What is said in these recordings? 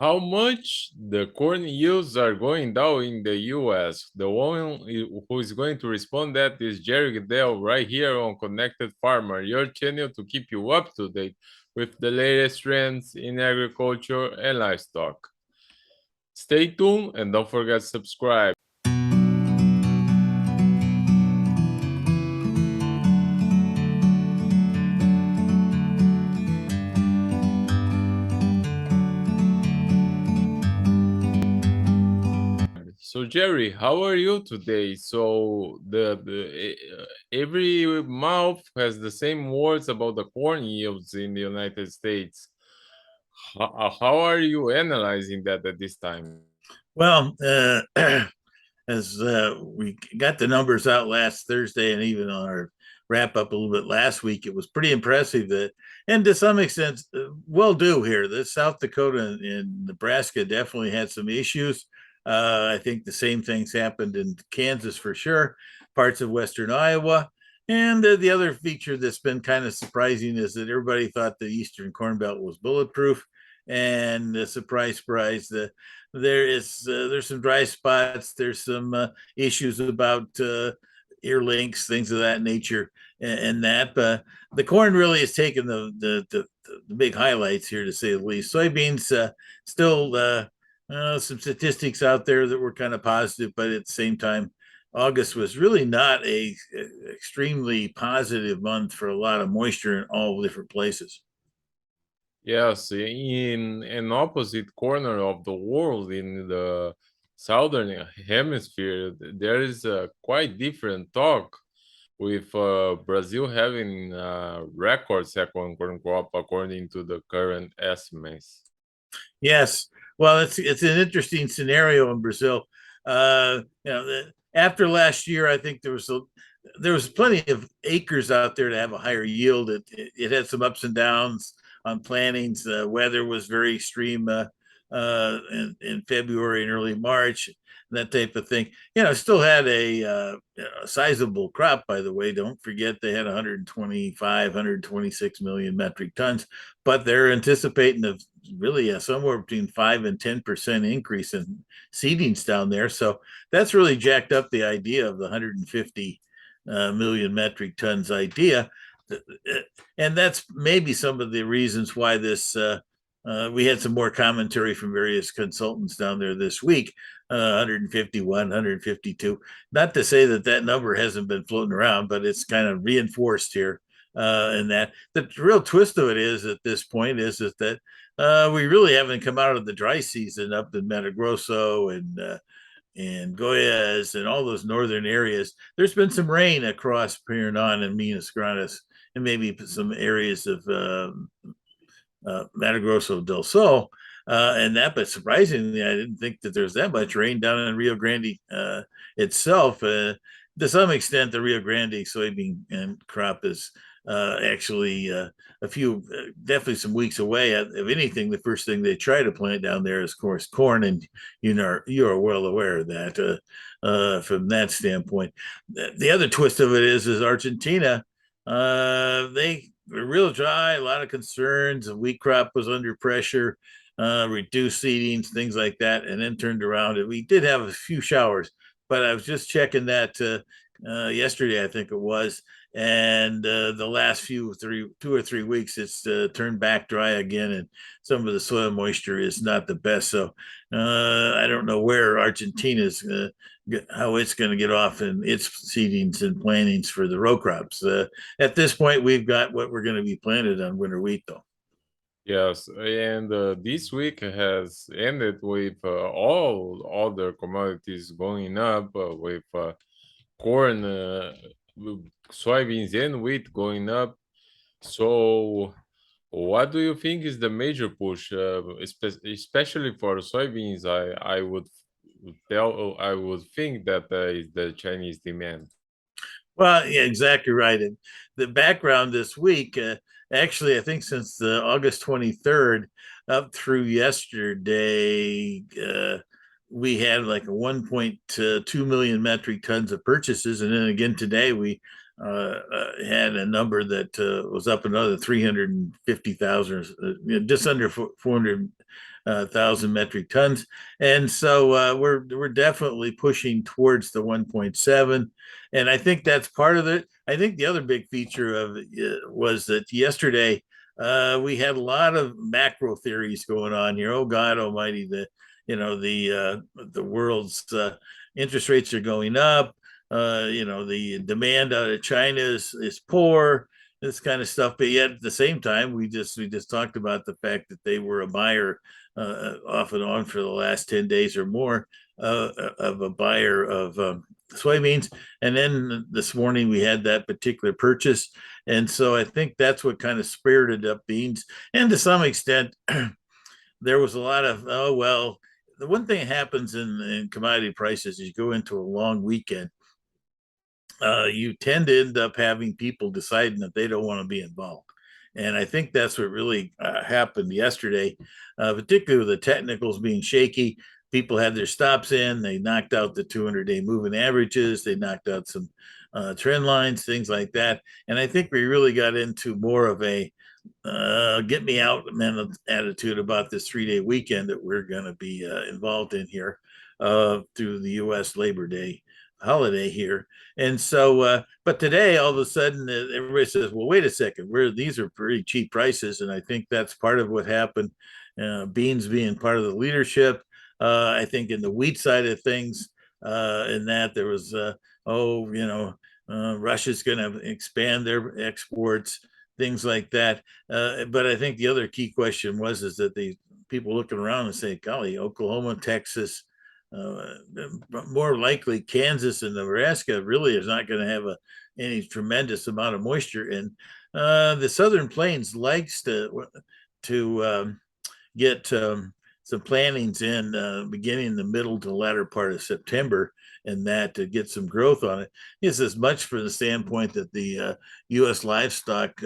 How much the corn yields are going down in the US? The one who is going to respond that is Jerry Gidel right here on Connected Farmer, your channel to keep you up to date with the latest trends in agriculture and livestock. Stay tuned and don't forget to subscribe. So Jerry, how are you today? So every mouth has the same words about the corn yields in the United States. How are you analyzing that at this time? Well, as we got the numbers out last Thursday and even on our wrap up a little bit last week, it was pretty impressive that, and to some extent, well due here. The South Dakota and Nebraska definitely had some issues. I think the same things happened in Kansas for sure, parts of Western Iowa. And the other feature that's been kind of surprising is that everybody thought the Eastern Corn Belt was bulletproof. And surprise, surprise, there's some dry spots. There's some issues about ear links, things of that nature, and that. But the corn really has taken the big highlights here, to say the least. Soybeans still some statistics out there that were kind of positive, but at the same time, August was really not a extremely positive month for a lot of moisture in all different places. Yes, in an opposite corner of the world, in the southern hemisphere, there is a quite different talk with Brazil having record second corn crop according to the current estimates. Yes, well, it's an interesting scenario in Brazil. After last year, I think there was plenty of acres out there to have a higher yield. It had some ups and downs on plantings. The weather was very extreme in February and early March, that type of thing. Still had a sizable crop, by the way. Don't forget they had 125, 126 million metric tons, but they're anticipating of really somewhere between 5 and 10% increase in seedings down there. So that's really jacked up the idea of the 150 million metric tons idea. And that's maybe some of the reasons why we had some more commentary from various consultants down there this week. 151, 152. Not to say that number hasn't been floating around, but it's kind of reinforced here. And that the real twist of it is at this point is that we really haven't come out of the dry season up in Mato Grosso and Goiás and all those northern areas. There's been some rain across Paraná and Minas Gerais and maybe some areas of Mato Grosso del Sol. But surprisingly, I didn't think that there's that much rain down in Rio Grande itself. To some extent, the Rio Grande soybean and crop is actually a few, definitely some weeks away. If anything, the first thing they try to plant down there is, of course, corn, and you are well aware of that from that standpoint. The other twist of it is Argentina. They were real dry, a lot of concerns. The wheat crop was under pressure, reduced seedings, things like that, and then turned around. And we did have a few showers, but I was just checking that yesterday, I think it was, and the last 2 or 3 weeks, it's turned back dry again, and some of the soil moisture is not the best. So I don't know where Argentina's how it's going to get off in its seedings and plantings for the row crops. At this point, we've got what we're going to be planted on winter wheat, though. Yes, and this week has ended with all other commodities going up, with corn, soybeans, and wheat going up. So, what do you think is the major push, especially for soybeans? I would think that is the Chinese demand. Well, yeah, exactly right. And the background this week, actually, I think since the August 23rd up through yesterday, we had like a 1.2 million metric tons of purchases. And then again today, we had a number that was up another 350,000, just under 400 thousand metric tons, and so we're definitely pushing towards the 1.7, and I think that's part of it. I think the other big feature of it was that yesterday we had a lot of macro theories going on here. Oh God Almighty, the world's interest rates are going up. The demand out of China is poor. This kind of stuff, but yet at the same time, we just talked about the fact that they were a buyer off and on for the last 10 days or more of a buyer of soybeans, and then this morning we had that particular purchase, and so I think that's what kind of spirited up beans, and to some extent there was a lot of, oh well, the one thing that happens in commodity prices is you go into a long weekend, you tend to end up having people deciding that they don't want to be involved. And I think that's what really happened yesterday, particularly with the technicals being shaky. People had their stops in, they knocked out the 200-day moving averages, they knocked out some trend lines, things like that. And I think we really got into more of a get me out attitude about this 3-day weekend that we're going to be involved in here through the U.S. Labor Day holiday here. And so, but today, all of a sudden, everybody says, well, wait a second, these are pretty cheap prices. And I think that's part of what happened. Beans being part of the leadership. I think in the wheat side of things, in that there was, Russia's going to expand their exports, things like that. But I think the other key question is that the people looking around and say, golly, Oklahoma, Texas, more likely Kansas and Nebraska really is not going to have any tremendous amount of moisture. And the Southern Plains likes to get some plantings in beginning in the middle to the latter part of September, and that to get some growth on it. It's as much for the standpoint that the U.S. livestock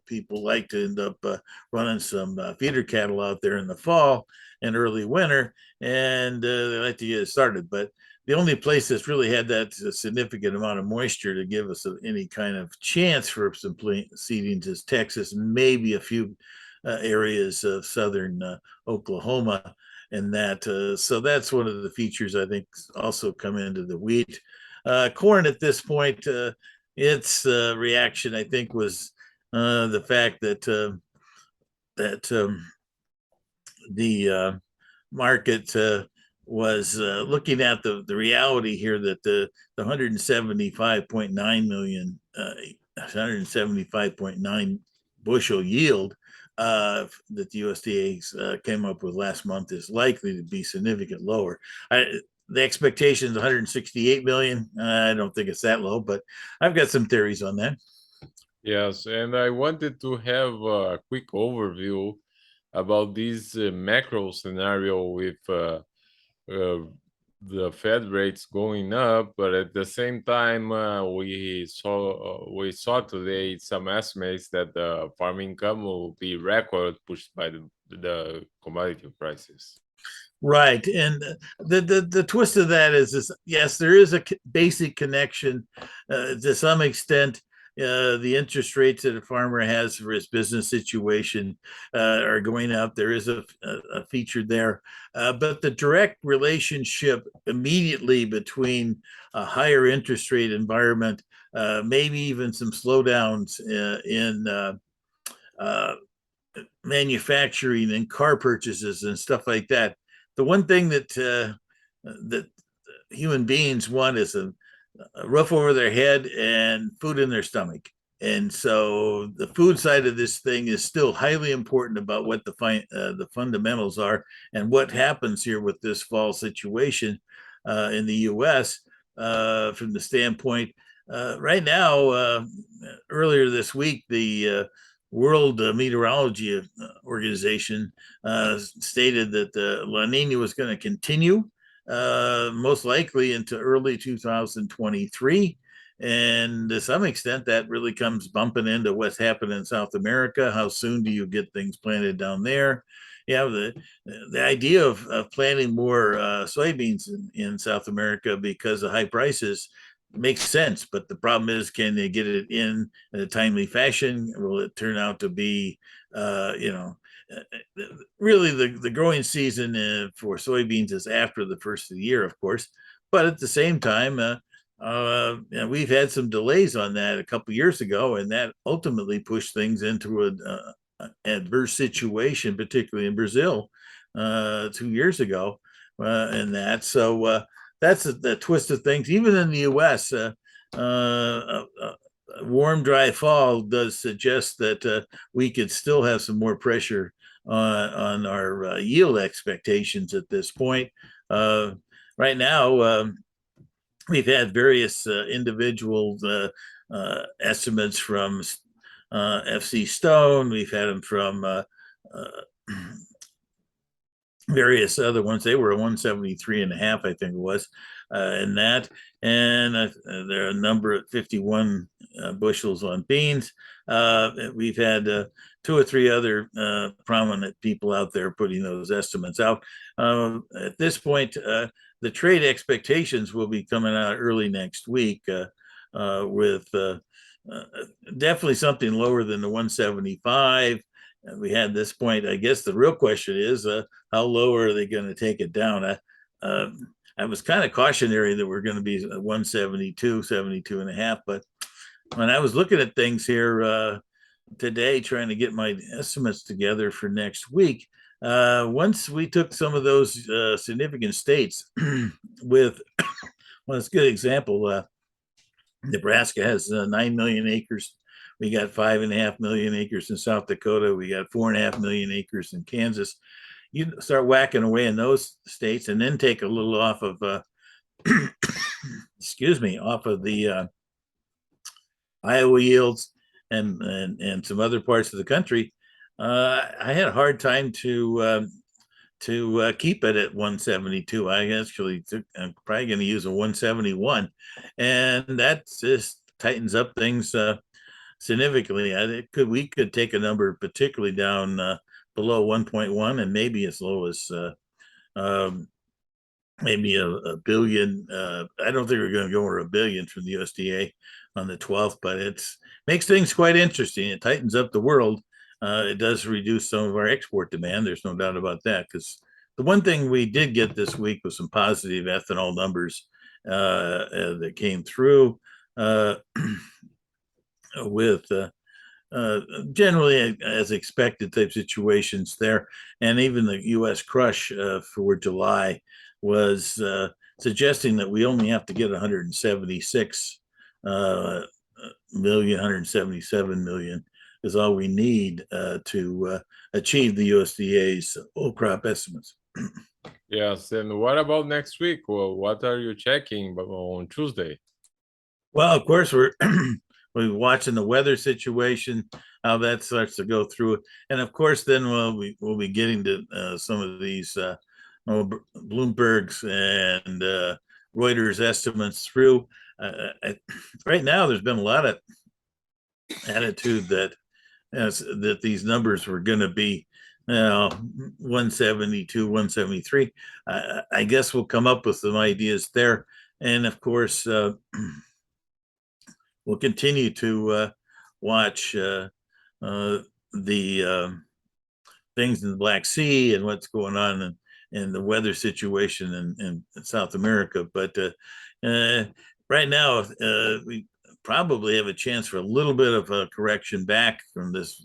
people like to end up running some feeder cattle out there in the fall and early winter, and they like to get it started. But the only place that's really had that significant amount of moisture to give us any kind of chance for some seedings is Texas, maybe a few areas of southern Oklahoma, and that so that's one of the features I think also come into the wheat. Corn at this point, its reaction I think was the fact that the market was looking at the reality here that the 175.9 million, 175.9 bushel yield that the USDA came up with last month is likely to be significant lower. The expectation is 168 million. I don't think it's that low, but I've got some theories on that. Yes, and I wanted to have a quick overview about this macro scenario with the Fed rates going up, but at the same time, we saw today some estimates that the farm income will be record pushed by the commodity prices. Right, and the twist of that is this: yes, there is a basic connection to some extent. The interest rates that a farmer has for his business situation are going up. There is a feature there, but the direct relationship immediately between a higher interest rate environment, maybe even some slowdowns in manufacturing and car purchases and stuff like that. The one thing that human beings want is a roof over their head and food in their stomach. And so the food side of this thing is still highly important about what the fundamentals are and what happens here with this fall situation in the U.S. From the standpoint right now. Earlier this week, the World Meteorology Organization stated that the La Nina was going to continue most likely into early 2023. And to some extent, that really comes bumping into what's happening in South America. How soon do you get things planted down there? Yeah, the idea of planting more soybeans in South America because of high prices makes sense, but the problem is, can they get it in a timely fashion? Will it turn out to be, really the growing season for soybeans is after the first of the year, of course. But at the same time, we've had some delays on that a couple years ago, and that ultimately pushed things into an adverse situation, particularly in Brazil 2 years ago, and that. So that's the twist of things. Even in the U.S., warm, dry fall does suggest that we could still have some more pressure on our yield expectations at this point. Right now, we've had various individual estimates from FC Stone. We've had them from various other ones. They were 173 and a half, I think it was, in that. And there are a number of 51 bushels on beans. We've had two or three other prominent people out there putting those estimates out. At this point, the trade expectations will be coming out early next week with definitely something lower than the 175. We had this point. I guess the real question is how low are they going to take it down? I was kind of cautionary that we're going to be 172, 72 and a half. But when I was looking at things here today, trying to get my estimates together for next week, once we took some of those significant states with, well, it's a good example. Nebraska has 9 million acres. We got 5.5 million acres in South Dakota. We got 4.5 million acres in Kansas. You start whacking away in those states, and then take a little off of, excuse me, off of the Iowa yields and some other parts of the country. I had a hard time to keep it at 172. I'm probably going to use a 171, and that just tightens up things significantly. We could take a number particularly down below 1.1, and maybe as low as maybe a billion. I don't think we're going to go over $1 billion from the USDA on the 12th, but it makes things quite interesting. It tightens up the world. It does reduce some of our export demand. There's no doubt about that, because the one thing we did get this week was some positive ethanol numbers that came through with generally as expected type situations there. And even the U.S. crush for July was suggesting that we only have to get 176 million, 177 million is all we need to achieve the USDA's old crop estimates. Yes, and what about next week? Well, what are you checking on Tuesday? Well, of course, we're watching the weather situation, how that starts to go through it, and of course, then we'll be getting to some of these Bloomberg's and Reuters estimates through. Right now, there's been a lot of attitude that these numbers were going to be 172, 173. I guess we'll come up with some ideas there, and of course, we'll continue to watch the things in the Black Sea and what's going on in the weather situation in South America. But right now, we probably have a chance for a little bit of a correction back from this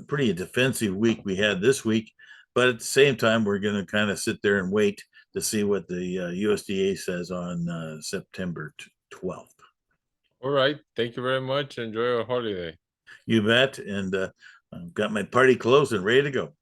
pretty defensive week we had this week. But at the same time, we're going to kind of sit there and wait to see what the USDA says on September 12th. All right. Thank you very much. Enjoy your holiday. You bet. And I've got my party clothes and ready to go.